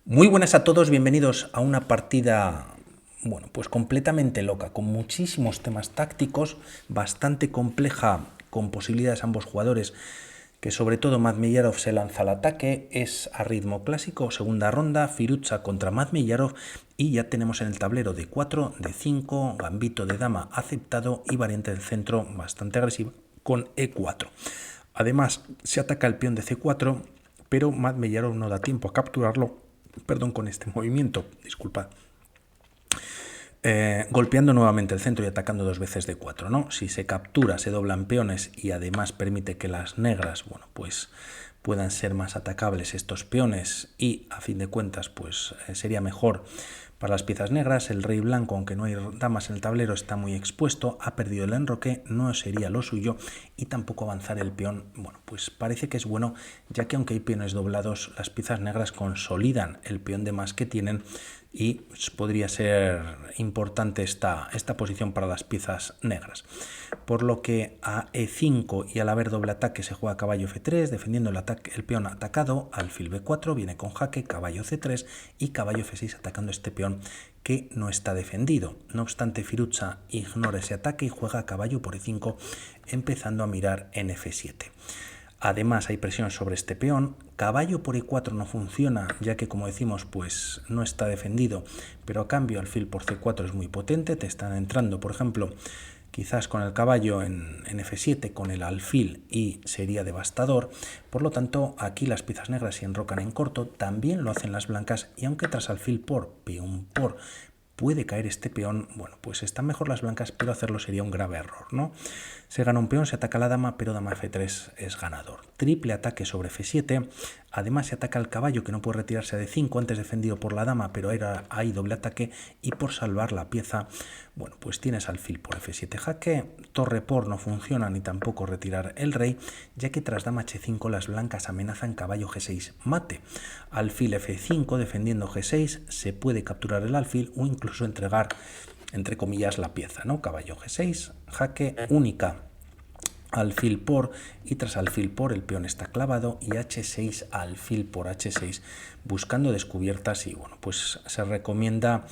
Muy buenas a todos, bienvenidos a una partida, bueno, pues completamente loca, con muchísimos temas tácticos, bastante compleja, con posibilidades a ambos jugadores, que sobre todo Madmeyarov se lanza al ataque, es a ritmo clásico, segunda ronda, Firuza contra Madmeyarov, y ya tenemos en el tablero de 4, de 5, gambito de dama aceptado y variante del centro bastante agresiva con E4. Además, se ataca el peón de C4, pero Madmeyarov no da tiempo a capturarlo, perdón, con este movimiento, disculpad. Golpeando nuevamente el centro y atacando dos veces de 4, ¿no? Si se captura, se doblan peones y además permite que las negras, bueno, pues puedan ser más atacables estos peones y a fin de cuentas, pues sería mejor para las piezas negras. El rey blanco, aunque no hay damas en el tablero, está muy expuesto, ha perdido el enroque, no sería lo suyo, y tampoco avanzar el peón, bueno, pues parece que es bueno, ya que aunque hay peones doblados, las piezas negras consolidan el peón de más que tienen y podría ser importante esta posición para las piezas negras. Por lo que a E5 y al haber doble ataque se juega caballo F3, defendiendo el peón atacado, alfil B4, viene con jaque, caballo C3 y caballo F6 atacando este peón que no está defendido. No obstante, Firuza ignora ese ataque y juega caballo por E5, empezando a mirar en F7. Además hay presión sobre este peón, caballo por E4 no funciona, ya que como decimos pues no está defendido, pero a cambio alfil por C4 es muy potente, te están entrando por ejemplo quizás con el caballo en F7 con el alfil y sería devastador. Por lo tanto, aquí las piezas negras si enrocan en corto, también lo hacen las blancas, y aunque tras alfil por, peón por, puede caer este peón, bueno, pues están mejor las blancas, pero hacerlo sería un grave error, ¿no? Se gana un peón, se ataca la dama, pero dama F3 es ganador. Triple ataque sobre F7, además se ataca el caballo que no puede retirarse a D5, antes defendido por la dama, pero ahora hay doble ataque, y por salvar la pieza, bueno, pues tienes alfil por F7 jaque, torre por no funciona ni tampoco retirar el rey, ya que tras dama H5 las blancas amenazan caballo G6 mate. Alfil F5 defendiendo G6, se puede capturar el alfil o incluso entregar, entre comillas, la pieza, ¿no? Caballo G6, jaque única, alfil por, y tras alfil por el peón está clavado, y H6, alfil por H6 buscando descubiertas, y bueno, pues se recomienda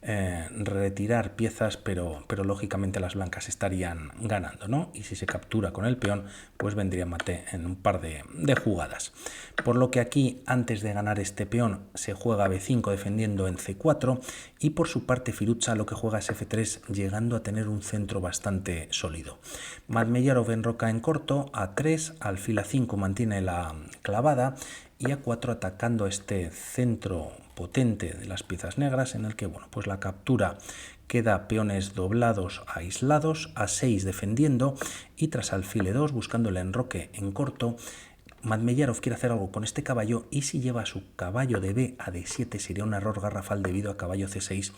retirar piezas, pero lógicamente las blancas estarían ganando, ¿no? Y si se captura con el peón, pues vendría mate en un par de jugadas. Por lo que aquí, antes de ganar este peón, se juega B5 defendiendo en C4, y por su parte Firuza lo que juega es F3, llegando a tener un centro bastante sólido. Madmeyarov enroca en corto, A3, alfil A5 mantiene la clavada, y A4 atacando este centro potente de las piezas negras, en el que, bueno, pues la captura queda peones doblados aislados, A6 defendiendo, y tras alfil E2 buscando el enroque en corto. Madmeyarov quiere hacer algo con este caballo, y si lleva su caballo de B a D7 sería un error garrafal debido a caballo C6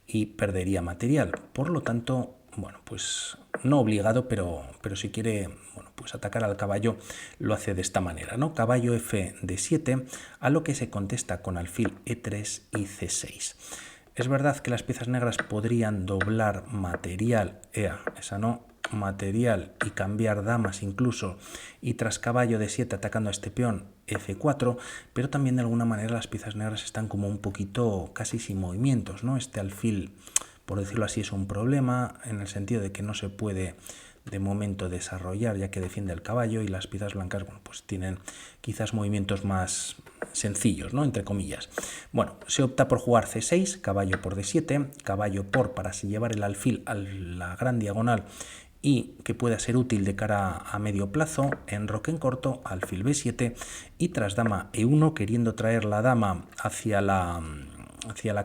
y perdería material. Por lo tanto, bueno, pues no obligado, pero si quiere, bueno, pues atacar al caballo lo hace de esta manera, ¿no? Caballo F de 7, a lo que se contesta con alfil E3 y C6. Es verdad que las piezas negras podrían doblar material, esa no, material, y cambiar damas incluso, y tras caballo de 7 atacando a este peón F4, pero también de alguna manera las piezas negras están como un poquito casi sin movimientos, ¿no? Este alfil, por decirlo así, es un problema en el sentido de que no se puede de momento desarrollar, ya que defiende el caballo, y las piezas blancas, bueno, pues tienen quizás movimientos más sencillos, ¿no? Entre comillas. Bueno, se opta por jugar C6, caballo por D7, caballo por para llevar el alfil a la gran diagonal y que pueda ser útil de cara a medio plazo, enroque en corto, alfil B7, y tras dama E1 queriendo traer la dama hacia la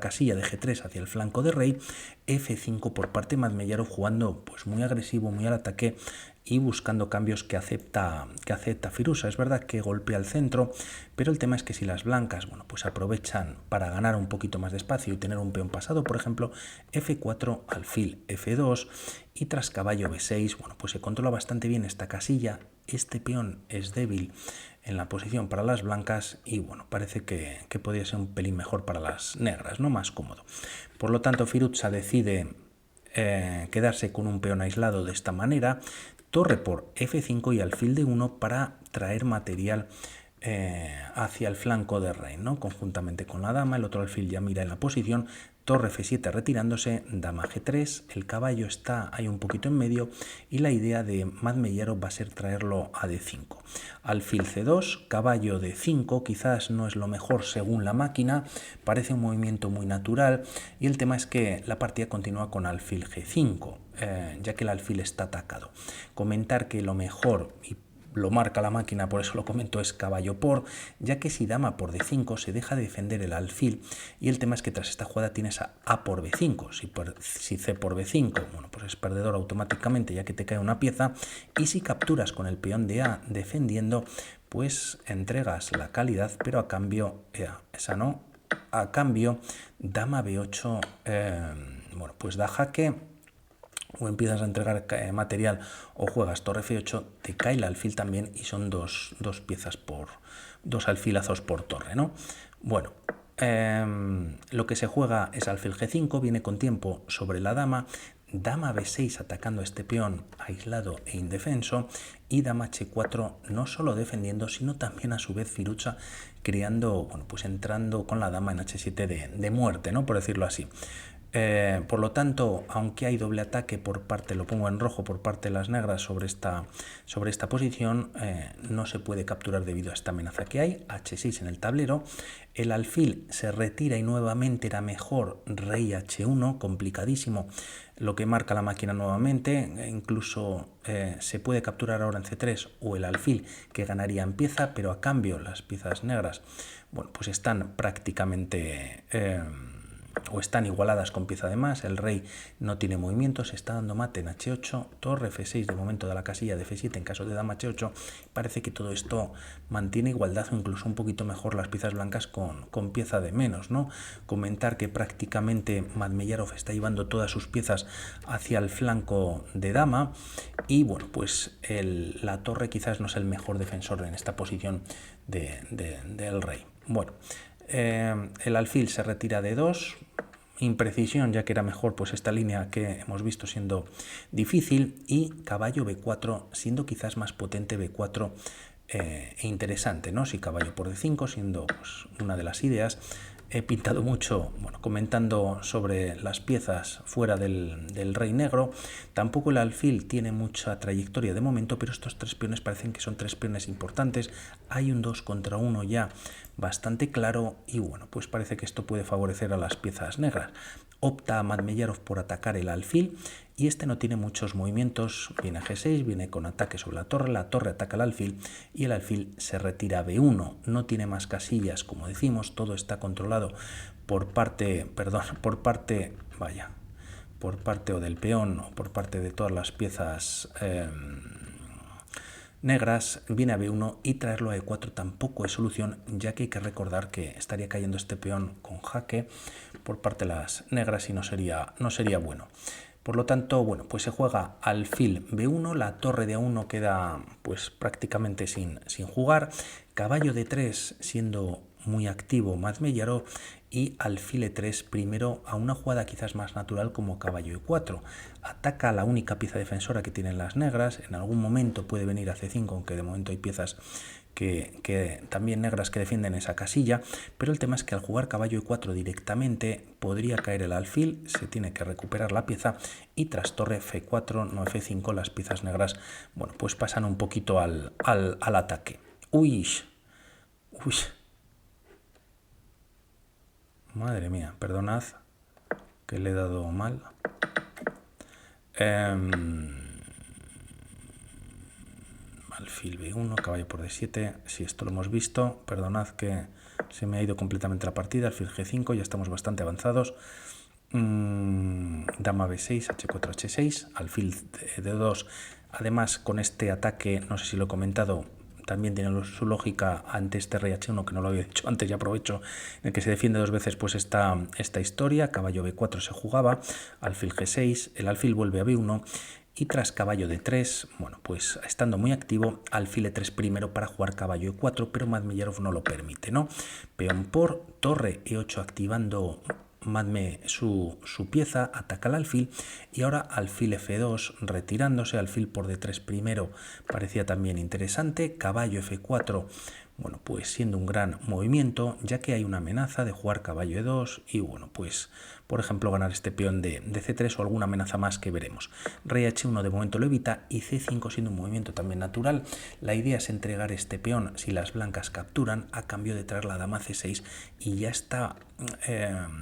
casilla de G3, hacia el flanco de rey, F5 por parte de Madmeyarov, jugando pues muy agresivo, muy al ataque y buscando cambios que acepta Firuza. Es verdad que golpea el centro, pero el tema es que si las blancas, bueno, pues aprovechan para ganar un poquito más de espacio y tener un peón pasado, por ejemplo, F4, alfil F2, y tras caballo B6, bueno, pues se controla bastante bien esta casilla. Este peón es débil en la posición para las blancas, y bueno, parece que podría ser un pelín mejor para las negras, ¿no? Más cómodo. Por lo tanto, Firuza decide quedarse con un peón aislado de esta manera, torre por F5 y alfil D1 para traer material hacia el flanco de rey, ¿no? Conjuntamente con la dama, el otro alfil ya mira en la posición, torre F7 retirándose, dama G3, el caballo está ahí un poquito en medio y la idea de Madmeyerov va a ser traerlo a D5. Alfil C2, caballo D5, quizás no es lo mejor según la máquina, parece un movimiento muy natural y el tema es que la partida continúa con alfil G5, ya que el alfil está atacado. Comentar que lo mejor, y lo marca la máquina, por eso lo comento, es caballo por, ya que si dama por D5 se deja de defender el alfil y el tema es que tras esta jugada tienes a por B5, si C por B5, bueno, pues es perdedor automáticamente ya que te cae una pieza y si capturas con el peón de A defendiendo, pues entregas la calidad, pero a cambio, esa no, a cambio dama B8, bueno, pues da jaque, o empiezas a entregar material o juegas torre F8, te cae el alfil también y son dos piezas por dos alfilazos por torre, ¿no? Bueno, lo que se juega es alfil G5, viene con tiempo sobre la dama, dama B6 atacando a este peón aislado e indefenso y dama H4 no solo defendiendo sino también a su vez Firuza creando, bueno, pues entrando con la dama en H7 de muerte, ¿no? Por decirlo así. Por lo tanto, aunque hay doble ataque por parte, lo pongo en rojo, por parte de las negras sobre esta posición, no se puede capturar debido a esta amenaza que hay. H6 en el tablero, el alfil se retira y nuevamente era mejor rey H1, complicadísimo lo que marca la máquina nuevamente, incluso se puede capturar ahora en C3 o el alfil que ganaría en pieza, pero a cambio las piezas negras, bueno, pues están prácticamente o están igualadas con pieza de más, el rey no tiene movimiento, se está dando mate en H8, torre F6 de momento de la casilla de F7 en caso de dama H8, parece que todo esto mantiene igualdad o incluso un poquito mejor las piezas blancas con pieza de menos, ¿no? Comentar que prácticamente Madmeyerov está llevando todas sus piezas hacia el flanco de dama y bueno, pues la torre quizás no es el mejor defensor en esta posición del rey. Bueno, el alfil se retira de 2, imprecisión ya que era mejor pues esta línea que hemos visto siendo difícil y caballo B4 siendo quizás más potente B4 e interesante, ¿no? Si caballo por D5 siendo pues, una de las ideas. He pintado mucho, bueno, comentando sobre las piezas fuera del rey negro. Tampoco el alfil tiene mucha trayectoria de momento, pero estos tres peones parecen que son tres peones importantes. Hay un 2 contra 1 ya bastante claro y bueno, pues parece que esto puede favorecer a las piezas negras. Opta Madmeyerov por atacar el alfil y este no tiene muchos movimientos, viene a G6, viene con ataque sobre la torre ataca al alfil y el alfil se retira a B1, no tiene más casillas, como decimos, todo está controlado por parte o del peón o por parte de todas las piezas negras, viene a B1 y traerlo a E4 tampoco es solución, ya que hay que recordar que estaría cayendo este peón con jaque por parte de las negras y no sería bueno. Por lo tanto, bueno, pues se juega alfil B1, la torre de A1 queda pues prácticamente sin jugar, caballo D3 siendo muy activo Madmeyerov y alfil E3 primero a una jugada quizás más natural como caballo E4. Ataca a la única pieza defensora que tienen las negras, en algún momento puede venir a C5, aunque de momento hay piezas que también negras que defienden esa casilla, pero el tema es que al jugar caballo E4 directamente podría caer el alfil, se tiene que recuperar la pieza y tras torre F4, no F5, las piezas negras, bueno, pues pasan un poquito al ataque. Uy, madre mía, perdonad que le he dado mal. Alfil B1, caballo por D7, si esto lo hemos visto, perdonad que se me ha ido completamente la partida, alfil G5, ya estamos bastante avanzados, dama B6, H4, H6, alfil D2, además con este ataque, no sé si lo he comentado, también tiene su lógica ante este rey H1, que no lo había dicho antes y aprovecho, en el que se defiende dos veces pues esta historia, caballo B4 se jugaba, alfil G6, el alfil vuelve a B1, y tras caballo D3, bueno, pues estando muy activo, alfil E3 primero para jugar caballo E4, pero Madmeyerov no lo permite, ¿no? Peón por, torre E8 activando Madme su pieza, ataca al alfil y ahora alfil F2 retirándose, alfil por D3 primero parecía también interesante, caballo F4, bueno, pues siendo un gran movimiento, ya que hay una amenaza de jugar caballo E2 y, bueno, pues por ejemplo ganar este peón de C3 o alguna amenaza más que veremos. Rey H1 de momento lo evita y C5 siendo un movimiento también natural. La idea es entregar este peón si las blancas capturan a cambio de traer la dama C6 y ya esta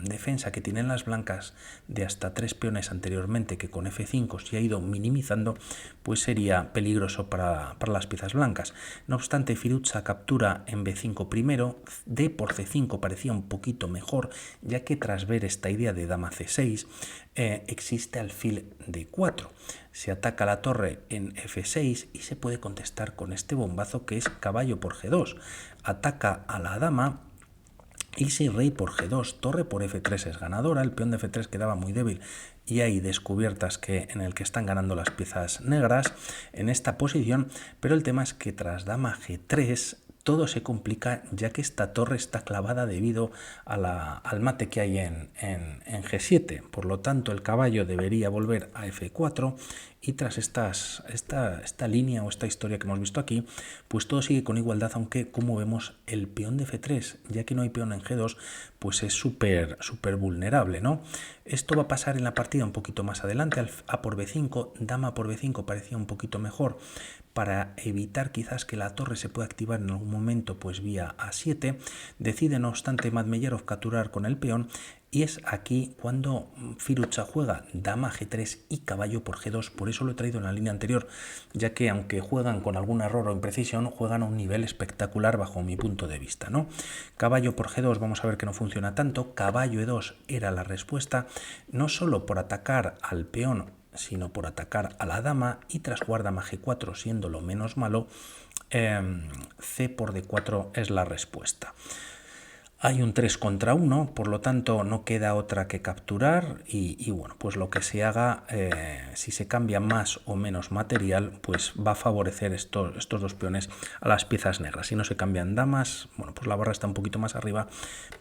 defensa que tienen las blancas de hasta 3 peones anteriormente, que con F5 se ha ido minimizando, pues sería peligroso para las piezas blancas. No obstante, Firuza captura en B5 primero, D por C5 parecía un poquito mejor, ya que tras ver esta idea de dama C6 existe alfil D4. Se ataca la torre en F6 y se puede contestar con este bombazo que es caballo por G2. Ataca a la dama. Y si rey por G2, torre por F3 es ganadora, el peón de F3 quedaba muy débil y hay descubiertas en el que están ganando las piezas negras en esta posición, pero el tema es que tras dama G3 todo se complica, ya que esta torre está clavada debido al mate que hay en G7. Por lo tanto, el caballo debería volver a F4 y tras esta línea o esta historia que hemos visto aquí, pues todo sigue con igualdad, aunque como vemos el peón de F3, ya que no hay peón en G2, pues es súper vulnerable, ¿no? Esto va a pasar en la partida un poquito más adelante, A por B5, dama por B5 parecía un poquito mejor, para evitar quizás que la torre se pueda activar en algún momento, pues vía A7, decide no obstante Madmeyerov capturar con el peón y es aquí cuando Firuza juega dama G3 y caballo por G2, por eso lo he traído en la línea anterior, ya que aunque juegan con algún error o imprecisión, juegan a un nivel espectacular bajo mi punto de vista, ¿no? Caballo por G2, vamos a ver que no funciona tanto, caballo E2 era la respuesta, no solo por atacar al peón, sino por atacar a la dama y tras jugar dama G4 siendo lo menos malo, C por D4 es la respuesta. Hay un 3 contra 1, por lo tanto no queda otra que capturar y bueno, pues lo que se haga, si se cambia más o menos material, pues va a favorecer estos dos peones a las piezas negras. Si no se cambian damas, bueno, pues la barra está un poquito más arriba,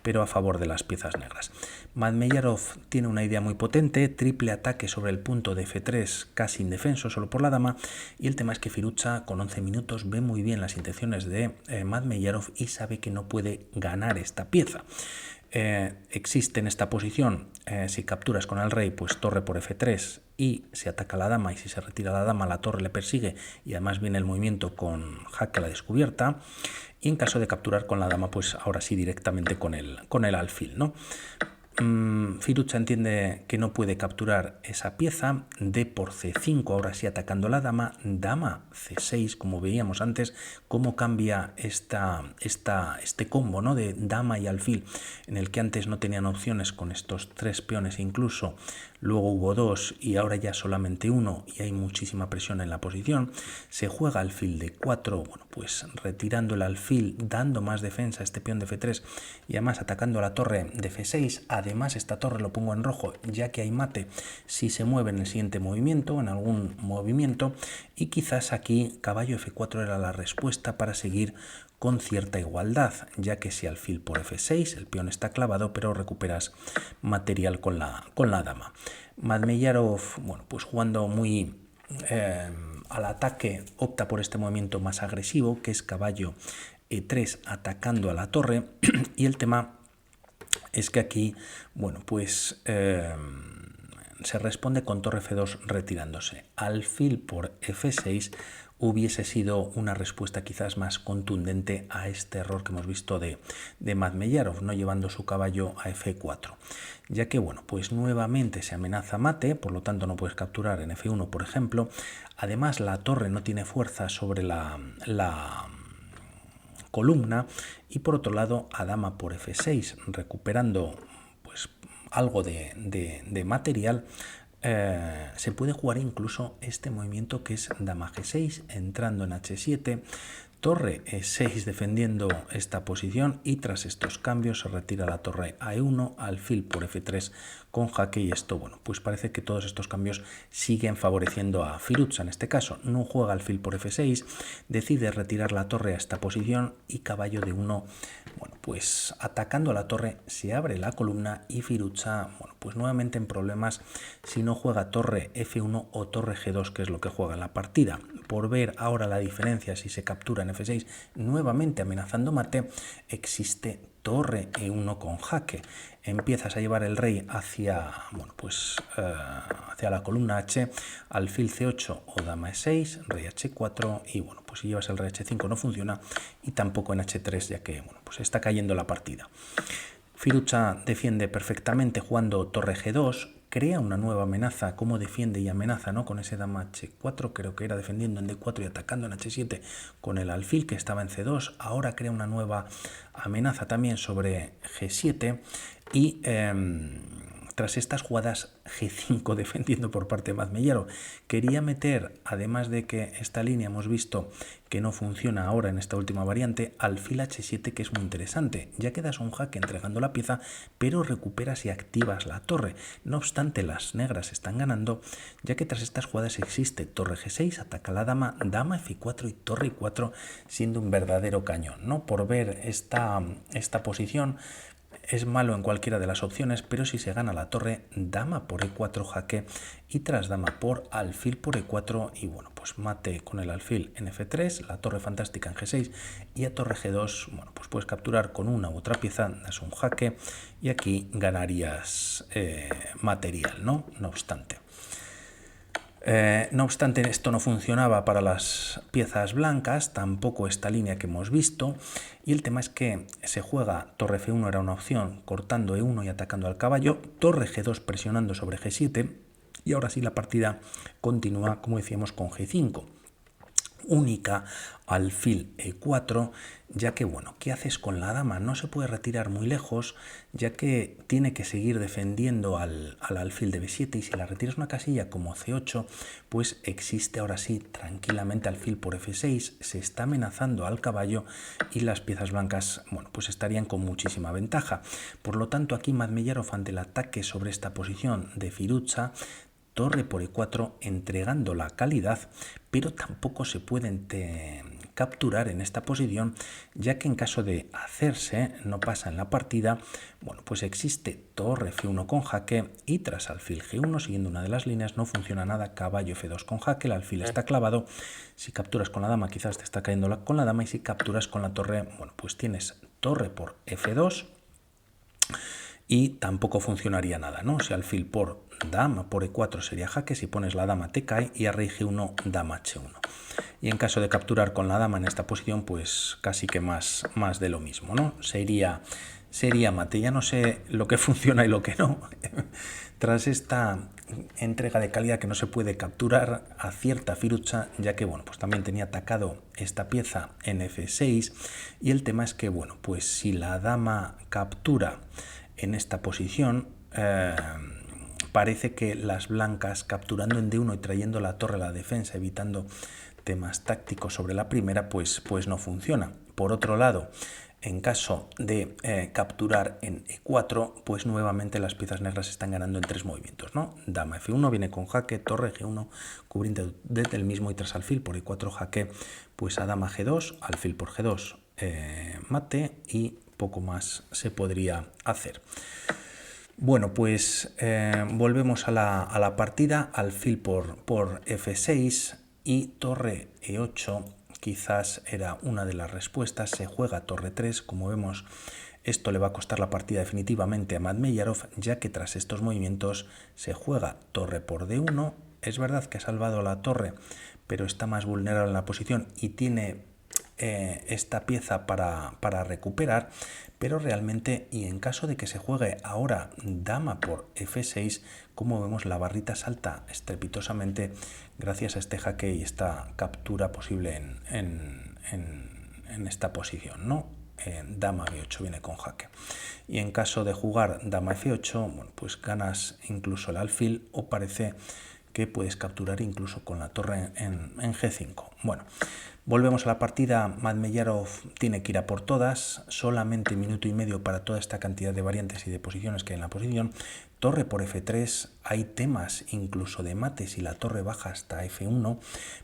pero a favor de las piezas negras. Madmeyerov tiene una idea muy potente, triple ataque sobre el punto de F3 casi indefenso, solo por la dama, y el tema es que Firuza con 11 minutos ve muy bien las intenciones de Madmeyerov y sabe que no puede ganar esta pieza. Existe en esta posición, si capturas con el rey, pues torre por F3 y se ataca a la dama, y si se retira la dama, la torre le persigue y además viene el movimiento con jaque a la descubierta. Y en caso de capturar con la dama, pues ahora sí directamente con el alfil, ¿no? Firuza entiende que no puede capturar esa pieza, D por C5, ahora sí atacando la dama, dama C6, como veíamos antes, cómo cambia este combo, ¿no? De dama y alfil, en el que antes no tenían opciones con estos 3 peones incluso, luego hubo 2 y ahora ya solamente 1 y hay muchísima presión en la posición. Se juega alfil de 4, bueno, pues retirando el alfil, dando más defensa a este peón de F3 y además atacando a la torre de F6. Además esta torre lo pongo en rojo ya que hay mate si se mueve en el siguiente movimiento, en algún movimiento, y quizás aquí caballo F4 era la respuesta para seguir con cierta igualdad, ya que si alfil por F6 el peón está clavado pero recuperas material con la dama. Madmeyerov, bueno, pues jugando muy al ataque, opta por este movimiento más agresivo, que es caballo E3 atacando a la torre, y el tema es que aquí, bueno, pues se responde con torre F2 retirándose. Alfil por F6 hubiese sido una respuesta quizás más contundente a este error que hemos visto de Madmeyerov, no llevando su caballo a F4, ya que bueno, pues nuevamente se amenaza mate, por lo tanto no puedes capturar en F1, por ejemplo. Además la torre no tiene fuerza sobre la columna y por otro lado a dama por F6 recuperando pues algo de material. Se puede jugar incluso este movimiento que es dama G6 entrando en H7, torre E6 defendiendo esta posición y tras estos cambios se retira la torre a E1, alfil por F3 con jaque y esto, bueno, pues parece que todos estos cambios siguen favoreciendo a Firuza. En este caso no juega alfil por F6, decide retirar la torre a esta posición y caballo de 1, bueno, pues atacando a la torre se abre la columna y Firuza, bueno, pues nuevamente en problemas si no juega torre F1 o torre G2, que es lo que juega en la partida. por ver ahora la diferencia si se captura en F6, nuevamente amenazando mate, existe torre E1 con jaque. Empiezas a llevar el rey hacia, bueno, pues, hacia la columna H, alfil C8 o dama E6, rey H4 y bueno, pues si llevas el rey H5 no funciona y tampoco en H3 ya que bueno, pues está cayendo la partida. Firuza defiende perfectamente jugando torre G2, crea una nueva amenaza, como defiende y amenaza, ¿no? Con ese dama H4, creo que era defendiendo en D4 y atacando en H7 con el alfil que estaba en C2, ahora crea una nueva amenaza también sobre G7 y tras estas jugadas G5 defendiendo por parte de Madmeyaro, quería meter, además de que esta línea hemos visto que no funciona ahora en esta última variante, alfil H7, que es muy interesante, ya que das un jaque entregando la pieza, pero recuperas y activas la torre. No obstante, las negras están ganando, ya que tras estas jugadas existe torre G6, ataca la dama, dama F4 y torre I4, siendo un verdadero cañón, ¿no? Por ver esta posición, es malo en cualquiera de las opciones, pero si se gana la torre, dama por E4 jaque y tras dama por alfil por E4 y bueno, pues mate con el alfil en F3, la torre fantástica en G6 y a torre G2, bueno, pues puedes capturar con una u otra pieza, das un jaque y aquí ganarías material, ¿no? No obstante. No obstante, esto no funcionaba para las piezas blancas, tampoco esta línea que hemos visto, y el tema es que se juega torre F1 era una opción, cortando E1 y atacando al caballo, torre G2 presionando sobre G7, y ahora sí la partida continúa, como decíamos, con G5. Única alfil E4, ya que bueno, ¿qué haces con la dama? No se puede retirar muy lejos, ya que tiene que seguir defendiendo al alfil de B7 y si la retiras una casilla como C8, pues existe ahora sí tranquilamente alfil por F6, se está amenazando al caballo y las piezas blancas, bueno, pues estarían con muchísima ventaja. Por lo tanto, aquí Madmeyarov ante el ataque sobre esta posición de Firuza, torre por E4 entregando la calidad, pero tampoco se pueden capturar en esta posición, ya que en caso de hacerse, no pasa en la partida, bueno, pues existe torre F1 con jaque y tras alfil G1, siguiendo una de las líneas, no funciona nada, caballo F2 con jaque, el alfil está clavado, si capturas con la dama quizás te está cayendo con la dama y si capturas con la torre, bueno, pues tienes torre por F2, y tampoco funcionaría nada, ¿no? Si alfil por dama por E4 sería jaque, si pones la dama te cae y a rey G1, dama H1. Y en caso de capturar con la dama en esta posición, pues casi que más de lo mismo, ¿no? Sería mate, ya no sé lo que funciona y lo que no. Tras esta entrega de calidad que no se puede capturar, acierta Firuza, ya que bueno, pues también tenía atacado esta pieza en F6 y el tema es que bueno, pues si la dama captura en esta posición, parece que las blancas capturando en D1 y trayendo la torre a la defensa, evitando temas tácticos sobre la primera, pues no funciona. Por otro lado, en caso de capturar en E4, pues nuevamente las piezas negras están ganando en 3 movimientos, ¿no? Dama F1 viene con jaque, torre G1 cubriendo desde el mismo y tras alfil por E4 jaque, pues a dama G2, alfil por G2 mate y poco más se podría hacer. Bueno, pues volvemos a la partida, alfil por F6 y torre E8 quizás era una de las respuestas, se juega torre 3, como vemos esto le va a costar la partida definitivamente a Madmeyarov, ya que tras estos movimientos se juega torre por D1, es verdad que ha salvado la torre, pero está más vulnerable en la posición y tiene esta pieza para recuperar, pero realmente y en caso de que se juegue ahora dama por F6, como vemos la barrita salta estrepitosamente gracias a este jaque y esta captura posible en esta posición, ¿no? Dama B8 viene con jaque y en caso de jugar dama F8, bueno, pues ganas incluso el alfil o parece que puedes capturar incluso con la torre en G5. Bueno, Volvemos a la partida. Madmeyarov tiene que ir a por todas, solamente minuto y medio para toda esta cantidad de variantes y de posiciones que hay en la posición. Torre por F3, hay temas incluso de mate si la torre baja hasta F1,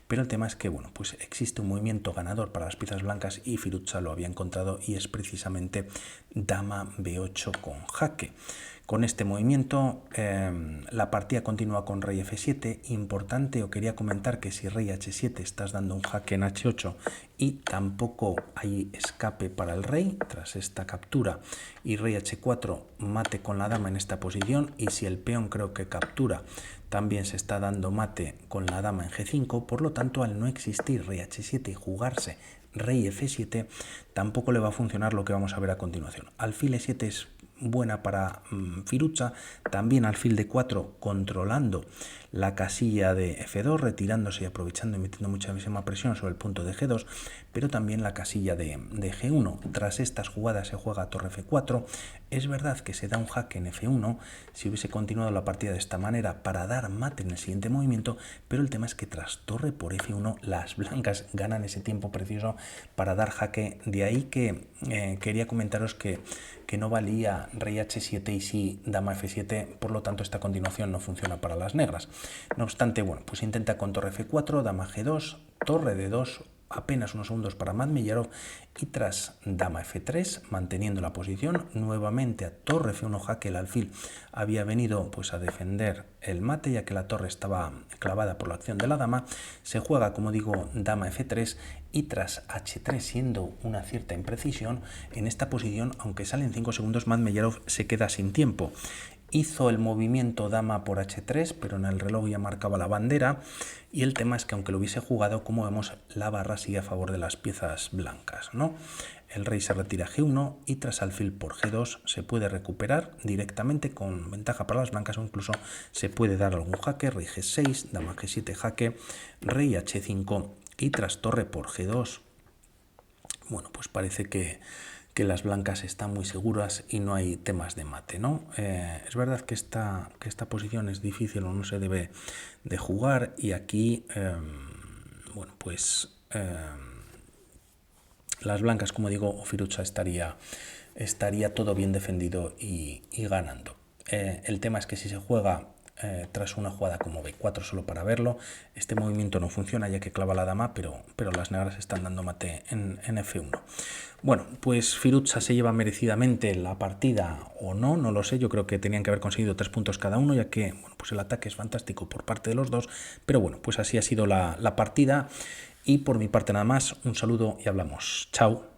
pero el tema es que bueno, pues existe un movimiento ganador para las piezas blancas y Firouzja lo había encontrado y es precisamente dama B8 con jaque. Con este movimiento la partida continúa con rey F7. Importante, o quería comentar que si rey H7 estás dando un jaque en H8 y tampoco hay escape para el rey tras esta captura, y rey H4 mate con la dama en esta posición, y si el peón creo que captura también se está dando mate con la dama en G5, por lo tanto al no existir rey H7 y jugarse rey F7 tampoco le va a funcionar lo que vamos a ver a continuación. Alfil E7 es buena para Firouzja, también alfil D4 controlando la casilla de F2, retirándose y aprovechando y metiendo muchísima presión sobre el punto de G2, pero también la casilla de G1. Tras estas jugadas se juega torre F4. Es verdad que se da un jaque en F1 si hubiese continuado la partida de esta manera para dar mate en el siguiente movimiento, pero el tema es que tras torre por F1 las blancas ganan ese tiempo precioso para dar jaque. De ahí que quería comentaros que no valía rey H7 y sí dama F7, por lo tanto esta continuación no funciona para las negras. No obstante, bueno, pues intenta con torre F4, dama G2, torre D2, apenas unos segundos para Madmeyarov, y tras dama F3, manteniendo la posición, nuevamente a torre F1 jaque. El alfil había venido pues a defender el mate, ya que la torre estaba clavada por la acción de la dama. Se juega, como digo, dama F3, y tras H3, siendo una cierta imprecisión, en esta posición, aunque salen 5 segundos, Madmeyarov se queda sin tiempo. Hizo el movimiento dama por H3, pero en el reloj ya marcaba la bandera, y el tema es que aunque lo hubiese jugado, como vemos, la barra sigue a favor de las piezas blancas, ¿no? El rey se retira a G1 y tras alfil por G2 se puede recuperar directamente con ventaja para las blancas, o incluso se puede dar algún jaque, rey G6, dama G7 jaque, rey H5 y tras torre por G2, bueno, pues parece que las blancas están muy seguras y no hay temas de mate, ¿no? Es verdad que esta posición es difícil o no se debe de jugar, y aquí, bueno, pues las blancas, como digo, o Firouzja estaría todo bien defendido y ganando. El tema es que si se juega tras una jugada como B4 solo para verlo, este movimiento no funciona ya que clava la dama, pero las negras están dando mate en F1. Bueno, pues Firouzja se lleva merecidamente la partida, o no, no lo sé. Yo creo que tenían que haber conseguido 3 puntos cada uno, ya que bueno, pues el ataque es fantástico por parte de los dos, pero bueno, pues así ha sido la partida. Y por mi parte nada más, un saludo y hablamos. Chao.